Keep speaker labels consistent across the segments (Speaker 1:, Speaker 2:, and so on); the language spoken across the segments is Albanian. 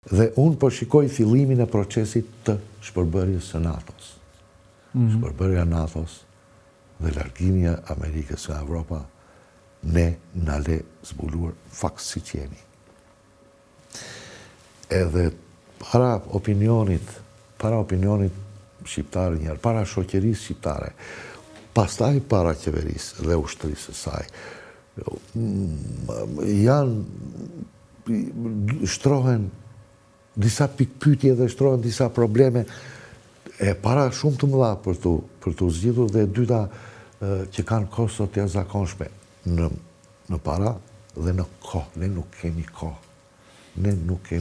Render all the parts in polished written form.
Speaker 1: Dhe unë po shikoj fillimin e procesit të shpërbërjes së NATO-s. Shpërbërja NATO-s dhe largimia Amerikës nga Evropa ne na le zbuluar fakt si qeni. Edhe para opinionit shqiptare njerë, para shoqërisë shqiptare, pastaj para qeverisë dhe ushtrisë së saj, shtrohen disa pikpyetje dhe shtrohen disa probleme e para shumë të mëdha për të zgjidhur dhe e dyta që kanë kosto të jashtëzakonshme në para dhe në kohë. Ne nuk kemi kohë.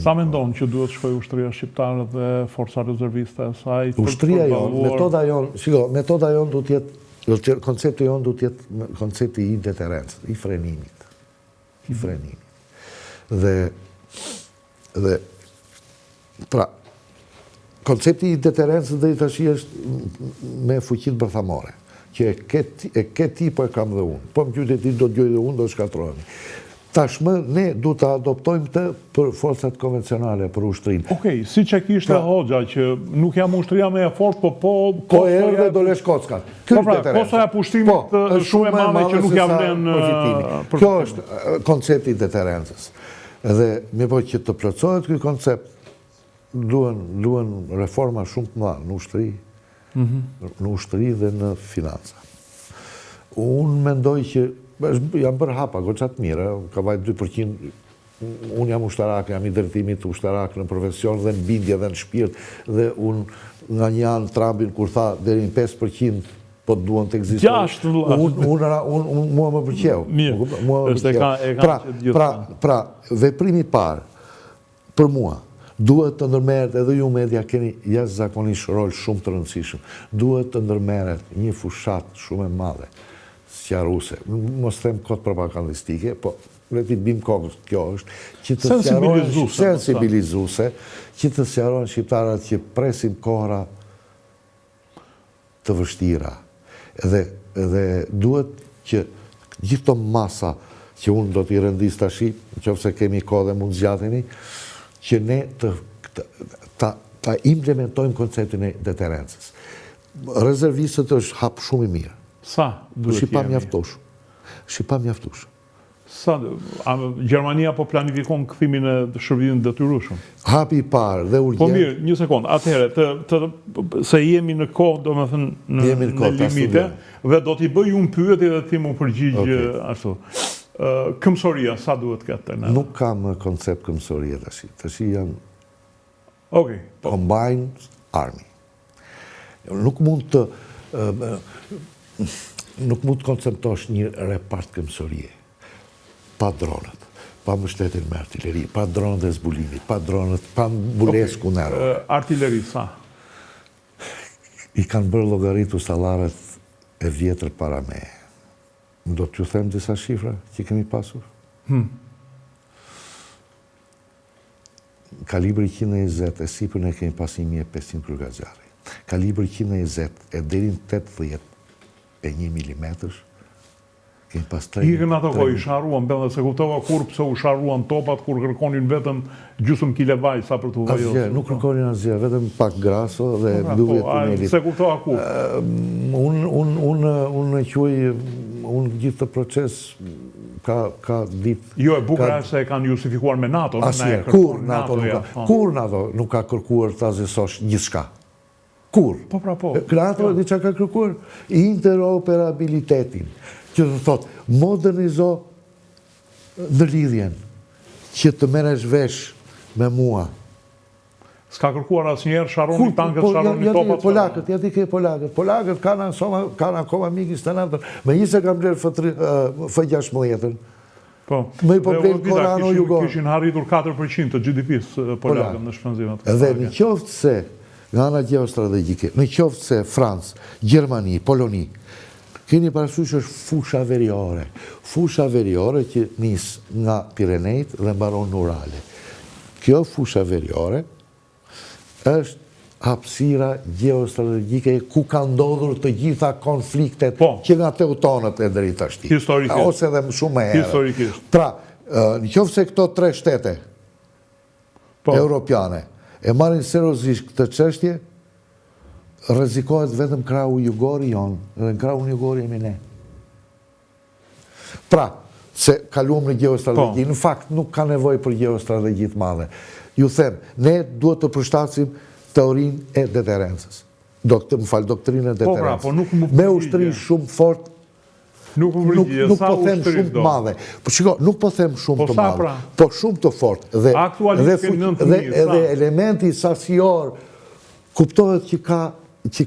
Speaker 2: Sa mendon që duhet shkoj ushtria shqiptare dhe forca rezerviste e saj?
Speaker 1: Ushtria jonë, metoda jonë du tjetë, koncepti jonë du tjetë koncepti i deterencës, i frenimit. Dhe pra, koncepti i deterencës dhe i tashi është me fuqit bërthamore, që e ke ti po e kam dhe unë. Po më qytet ti do të gjoj dhe unë, do të shkatrojemi. Tashmë ne du të adoptojmë të për forcat konvencionale, për ushtrinë.
Speaker 2: Okej, si që kishte Hoxha, që nuk jam ushtria me e fort,
Speaker 1: po erë dhe do lesh kockat.
Speaker 2: Kosoja pushtimit shumë e madhe që nuk jam vlen...
Speaker 1: Kjo është koncepti i deterencës. Edhe me po që të plotësohet ky koncept, duhen reforma shumë të mëdha në ushtri dhe në financa. Unë mendoj që jam bërë hapa, goxat mire, ka vajt 2%, unë jam ushtarak, jam i drejtimit ushtarak në profesion dhe në bindje dhe në shpirt, dhe unë nga një anë Trumpin kur tha deri në 5% po të duan të ekzistojnë. Unë mua më përqeu. Pra, veprimi parë, për mua, duhet të ndërmeret, edhe ju media keni jashtëzakonisht rol shumë të rëndësishëm, duhet të ndërmeret një fushat shumë e madhe, sqaruse, mos them kot propagandistike, po le t'i bim kokës, kjo është, që të sensibilizuse, që të sqarojnë shqiptarët që presin kohra të vështira. Dhe duhet që gjithë të masa që unë do t'i rëndis tashi, nëse kemi kohë dhe mund zgjateni, që ne ta implementojmë konceptin e deterencës. Rezervistët është hap shumë i mirë.
Speaker 2: Sa duhet jemi?
Speaker 1: Shqipa mjaftush.
Speaker 2: Gjermania po planifikon këthimin e shërbimit detyrueshëm.
Speaker 1: Hapi i parë dhe urgjent.
Speaker 2: Po mirë, një sekond, atëherë, se jemi në kohë, do me thënë, në limite, dhe do t'i bëj unë pyetje dhe ti më përgjigjë ashtu. Këmësoria, sa duhet këtë?
Speaker 1: Nuk kam koncept këmësoria tashi. Tashi janë combined army. Nuk mund të konceptosh një repart këmësorie. Pa dronët, pa mbështetjen me artilleri, pa dronët e zbulimit, pa dronët, pa mbulesku nervore.
Speaker 2: Artilleri, sa?
Speaker 1: I kanë bërë llogaritu sallaret e vjetër para me. Do t'ju them disa shifra që kemi pasur? Kalibri 120 e sipër ne kemi pas 1500 kryegaxhari. Kalibri 120 e deri në 81 mm kemi pas 3.
Speaker 2: Ikën ato ko i sharruan, se kuptova kur pse u sharruan topat kur kërkonin vetëm gjysmë kile vaj sa për t'u vajosur.
Speaker 1: Asgjë, nuk kërkonin asgjë, vetëm pak graso dhe mbyllje tunelit.
Speaker 2: Se kuptova kur?
Speaker 1: Unë unë gjithë të proces ka ditë...
Speaker 2: Jo, e bukra se e kanë justifikuar me NATO.
Speaker 1: Asnjëherë, kur NATO nuk ka kërkuar ta zësosh gjithçka. Kur?
Speaker 2: Po, pra po.
Speaker 1: NATO di çka ka kërkuar? Interoperabilitetin. Që të thotë, modernizo ndërlidhjen, që të merresh vesh me mua.
Speaker 2: S'ka kërkuar asnjëherë sharroni tankët, sharroni topat.
Speaker 1: Polakët, ja ti ke polakët. Polakët kanë akoma mikis të natën. Megjithëse kanë blerë F-16-ën.
Speaker 2: Po.
Speaker 1: Me problem korano-jugor.
Speaker 2: Kishin arritur 4% të GDP-s polakët në shpenzimet.
Speaker 1: Dhe në qoftë se, nga ana gjeostrategjike, në qoftë se Francë, Gjermani, Poloni, keni parasysh është fusha veriore. Fusha veriore që nis nga Pirenejt dhe mbaron në Urale. Kjo fusha veriore është hapësira gjeostrategjike ku ka ndodhur të gjitha konfliktet që nga teutonët e deri tash. Ose edhe më shumë herë.
Speaker 2: Historikisht.
Speaker 1: Pra, nëse këto 3 shtete europiane e marrin seriozisht këtë çështje, rrezikohet vetëm krahu jugor i jonë, dhe në krahun jugor jemi ne. Pra, se kaluam në geostrategji, në fakt nuk ka nevojë për geostrategji të madhe. Ju them, ne duhet të përshtatsim teorinë e deterencës. Doktrinë e deterencës. Me ushtri shumë fort, nuk po them shumë të madhe. Po shiko, nuk po them shumë të madhe, po shumë të fort. Dhe elementi sasior kuptohet që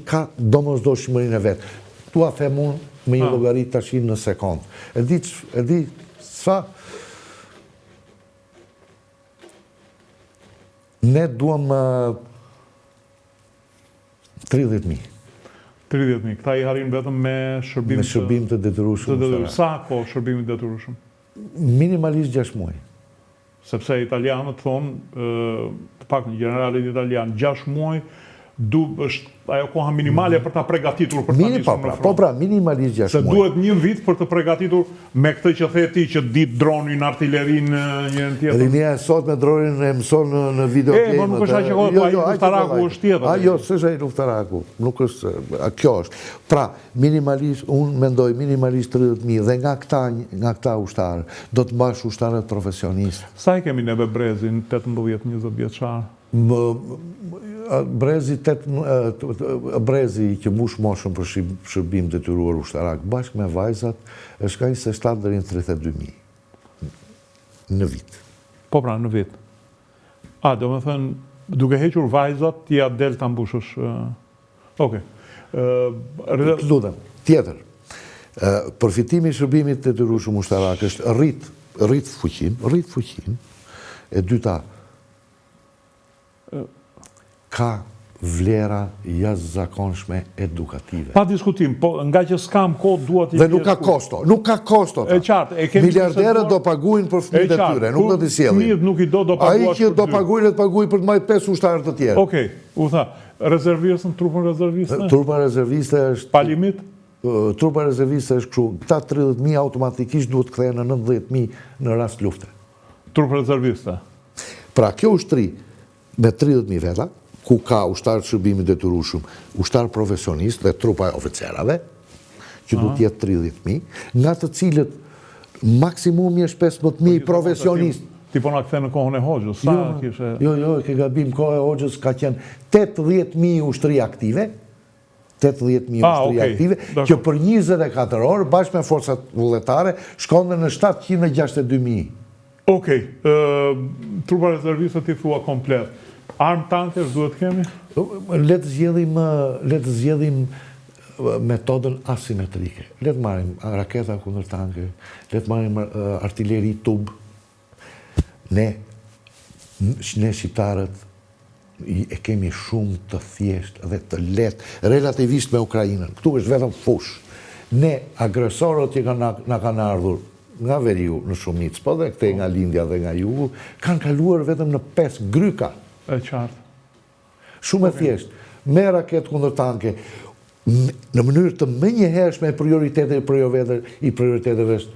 Speaker 1: ka domosdoshmërinë e vetë. Tua them unë me një llogarit tash në sekond. E di sa ne duam 30.000.
Speaker 2: 30.000. Këta i harin vetëm me
Speaker 1: shërbim të detyrueshëm.
Speaker 2: Sa kohë shërbimi detyrueshëm?
Speaker 1: Minimalisht 6 muaj.
Speaker 2: Sepse italianët thonë, të pak në generalit italian, 6 muaj është ajo koha minimale për ta përgatitur për ta nisur në front.
Speaker 1: Po pra, minimalisht 6 muaj.
Speaker 2: Se duhet 1 vit për të përgatitur me këtë që the ti që dit dronin, artillerinë, njërën tjetër.
Speaker 1: Rinia e sot me dronin e mëson në videogame.
Speaker 2: Po nuk është aq që ai luftaraku është tjetër.
Speaker 1: Jo, s'është ai luftaraku, nuk është, kjo është. Pra, minimalisht, unë mendoj minimalisht 30.000 dhe nga këta ushtarë, do të mbash ushtarët profesionistë.
Speaker 2: Sa i kemi neve Brezin 18-20 vjeçar?
Speaker 1: Brezi që mbush moshën për shërbim detyruar ushtarak bashkë me vajzat është ka 27 deri në 32.000 në vit.
Speaker 2: Po pra, në vit. Do me thënë, duke hequr vajzat, ti del ta mbushësh. Okej.
Speaker 1: Lutem, tjetër. Përfitimi i shërbimit detyrueshëm ushtarak është rrit fuqin, e dyta ka vlera jashtëzakonshme edukative.
Speaker 2: Pa diskutim, po nga që s'kam kohë duhet i...
Speaker 1: Dhe nuk ka kosto.
Speaker 2: E qartë, e kemi...
Speaker 1: Miliarderët do paguajnë për fëmijët e tyre, nuk do t'i sjellin.
Speaker 2: Fëmijët nuk i do paguash.
Speaker 1: Ai që do paguajnë, do paguajnë për të marrë 5 ushtarë të tjerë.
Speaker 2: Okej, u tha, rezervistën, trupën rezerviste?
Speaker 1: Trupa rezerviste është...
Speaker 2: Pa limit?
Speaker 1: Trupa rezerviste është kështu, këta 30.000 automatikisht duhet kthehen në 90.000 në rast lufte.
Speaker 2: Trupa rezerviste?
Speaker 1: Pra, kjo ushtri me 30.000 veta, ku ka ushtarë shërbimi detyrueshëm, ushtarë profesionist dhe trupa e oficerave, që du t'jetë 30.000, nga të cilët maksimumi është 15.000 profesionist.
Speaker 2: Ti po nga këthe në kohën e Hoxhës, sa kishe...
Speaker 1: Jo, ke gabim, kohë e Hoxhës ka qenë 80.000 ushtri aktive, 80.000 ushtri aktive, që për 24 orë, bashkë me forcat vullnetare, shkonde në 762.000.
Speaker 2: Okej, trupa rezerviste ti thua komplet. Armë tankers duhet kemi?
Speaker 1: Le të zgjedhim metodën asimetrike. Le të marrim raketa kundër tanke, le të marrim artilleri tub. Ne shqiptarët e kemi shumë të thjeshtë dhe të lehtë relativisht me Ukrainën. Këtu është vetëm fush. Ne agresorët që na kanë ardhur nga veriu në shumicë, po dhe këte nga lindja dhe nga jugu, kanë kaluar vetëm në 5 gryka.
Speaker 2: E qartë.
Speaker 1: Shumë e thjeshtë. Me raketë kundër tanke, në mënyrë të menjëhershme i prioriteteve është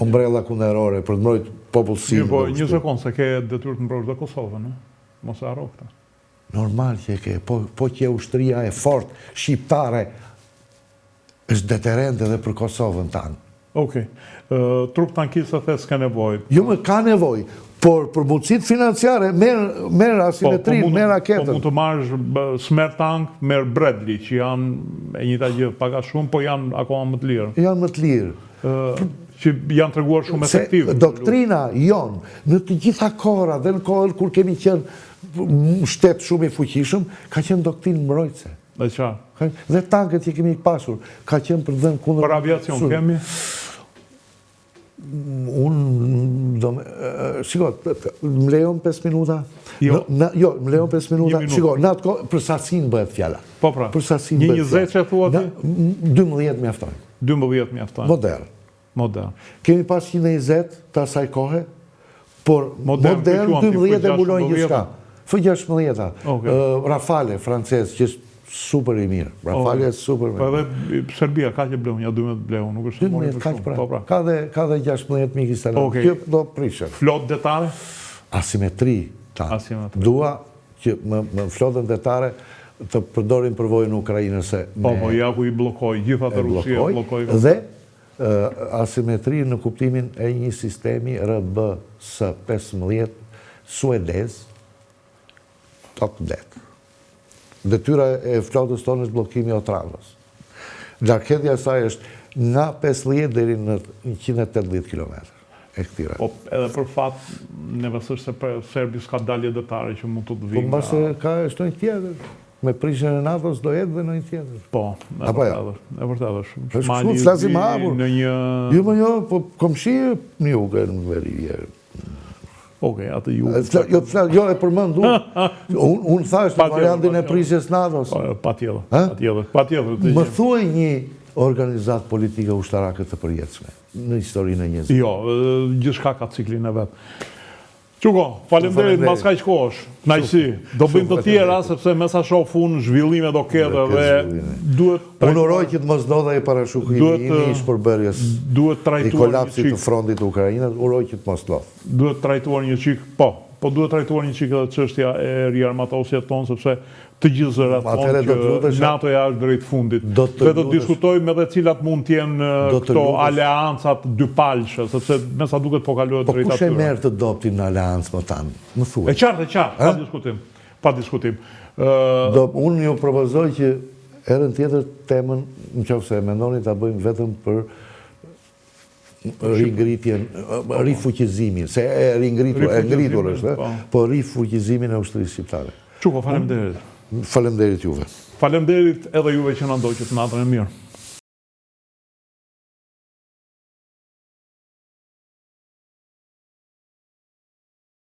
Speaker 1: ombrella kundërore për të mbrojtur popullsinë.
Speaker 2: Një sekondë, se ke detyrë të mbrojtësh dhe Kosovën, mos e harro këtë.
Speaker 1: Normal që e ke, po që ushtria e fortë shqiptare është deterrente edhe për Kosovën tanë.
Speaker 2: Okej. Trup tankista the s'ka nevojë.
Speaker 1: Jo, më ka nevojë, por për mundësitë financiare merr asimetrinë, merr raketën.
Speaker 2: Po mund të marrësh smer tank, merr Bradley, që janë e njëjta gjë, pak a shumë, po janë akoma më të lirë.
Speaker 1: Janë më të lirë.
Speaker 2: Që janë treguar shumë efektiv.
Speaker 1: Doktrina jonë në të gjitha kohëra dhe në kohën kur kemi qenë shtet shumë i fuqishëm, ka qenë doktrinë mbrojtëse.
Speaker 2: Dhe qartë.
Speaker 1: Dhe tankët që kemi pasur, ka qenë për dhënë kundër...
Speaker 2: Për aviacion kemi?
Speaker 1: Shiko, më lejon 5 minuta? Jo, më lejon 5 minuta. Shiko, në atë kohë, për sasin bëhet fjalla.
Speaker 2: Po pra, një 20 që thua ti?
Speaker 1: 12 mjaftojnë.
Speaker 2: 12 mjaftojnë.
Speaker 1: Modern. Kemi pas 120 të asaj kohë, por modern 12 e mbulojnë gjithka. F-16, Rafale, francez, që është super i mirë. Rafale është super mirë.
Speaker 2: Po edhe Serbia, ka që bleu, ja 12 bleu, nuk është mori për shumë.
Speaker 1: Ka dhe 16 mik instalatë. Kjo do prishet.
Speaker 2: Flot detale?
Speaker 1: Asimetri, ta. Dua që më flotën detare të përdorin përvojën në Ukrajinë se
Speaker 2: Po, ja ku i blokoj, gjitha të Rusia blokoj.
Speaker 1: Dhe asimetri në kuptimin e një sistemi RBS 15 suedez top det. Detyra e flotës tonë është blokimi i Otravës. Largëhetja e saj është nga 50 deri në 180 km e këtire.
Speaker 2: Po, edhe për fat, nevesër se Serbi s'ka dalje detare që mund të të vinë.
Speaker 1: Po, mbase ka është një tjetër. Me prishën e NATO-s do jetë dhe në një tjetër.
Speaker 2: Po, e vërtet është.
Speaker 1: Është kështu, flasim hapur. Jo më jo, po komshie në jugë në veri.
Speaker 2: Okej, atë jugë.
Speaker 1: Jo e përmend unë thash në variantin e prishjes NATO-s.
Speaker 2: Pa tjetër.
Speaker 1: Më thuaj një organizatë politike ushtarake të përjetshme në historinë e njerëzimit.
Speaker 2: Jo, gjithçka ka ciklin e vet. Quko, faleminderit, mbas kaq kohësh. Kënaqësi. Do bëjmë të tjera sepse me sa shoh unë zhvillime do ketë dhe duhet
Speaker 1: unë uroj që të mos ndodhej parashikimi i shpërbërjes.
Speaker 2: Duhet trajtuar
Speaker 1: i kolapsit të frontit të Ukrainës, uroj që të mos ndodh.
Speaker 2: Duhet trajtuar një çik, po duhet trajtuar një çik edhe çështja e riarmatosjes tonë sepse të gjithë zërat tonë që NATO-ja është drejt fundit. Dhe do të diskutojmë edhe cilat mund të jenë këto aleancat dypalshë, sepse me sa duket po kalohet drejt atyre.
Speaker 1: Po kush e merr të doptin në aleancë më tanë? Më thuaj.
Speaker 2: E qartë, pa diskutim.
Speaker 1: Unë ju propozoj që herën tjetër temën, nëse e mendoni ta bëjmë vetëm për ringritjen, rifuqizimin, se e ngritur është, po rifuqizimin e ushtrisë shqiptare.
Speaker 2: Quko, faleminderit.
Speaker 1: Faleminderit juve.
Speaker 2: Faleminderit edhe juve që na ndoqët natën e mirë.